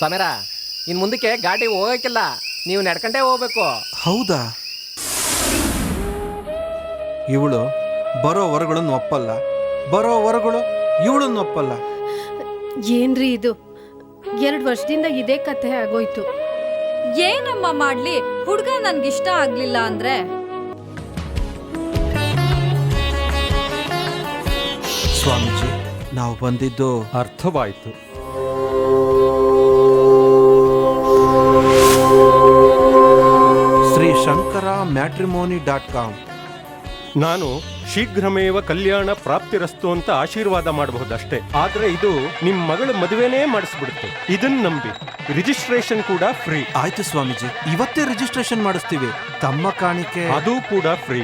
ಸಮೀರ, ಇನ್ನು ಮುಂದಕ್ಕೆ ಘಾಟಿ ಹೋಗಕ್ಕಿಲ್ಲ, ನೀವು ನಡ್ಕೊಂಡೇ ಹೋಗ್ಬೇಕು. ಹೌದಾ? ಇವಳು ಬರೋ ವರಗಳನ್ನು ಒಪ್ಪಲ್ಲ, ಬರೋ ವರಗಳು ಇವಳನ್ನು ಒಪ್ಪಲ್ಲ. ಏನ್ರಿ ಇದು? 2 ವರ್ಷದಿಂದ ಇದೇ ಕಥೆ ಆಗೋಯ್ತು. ಏನಮ್ಮ ಮಾಡ್ಲಿ, ಹುಡ್ಗ ನನ್ಗಿಷ್ಟ ಆಗ್ಲಿಲ್ಲ ಅಂದ್ರೆ? ಸ್ವಾಮೀಜಿ, ನಾವು ಬಂದಿದ್ದು ಅರ್ಥವಾಯ್ತು. ಶ್ರೀ ಶಂಕರ ಮ್ಯಾಟ್ರಿಮೋನಿ.com. ನಾನು ಶೀಘ್ರಮೇವ ಕಲ್ಯಾಣ ಪ್ರಾಪ್ತಿರಸ್ತು ಅಂತ ಆಶೀರ್ವಾದ ಮಾಡಬಹುದಷ್ಟೇ, ಆದ್ರೆ ಇದು ನಿಮ್ ಮಗಳ ಮದುವೆನೇ ಮಾಡಿಸ್ಬಿಡುತ್ತೆ. ಇದನ್ನ ನಂಬಿ ರಿಜಿಸ್ಟ್ರೇಷನ್ ಕೂಡ ಫ್ರೀ. ಆಯ್ತು ಸ್ವಾಮೀಜಿ, ಇವತ್ತೇ ರಿಜಿಸ್ಟ್ರೇಷನ್ ಮಾಡಿಸ್ತೀವಿ. ತಮ್ಮ ಕಾಣಿಕೆ ಅದು ಕೂಡ ಫ್ರೀ.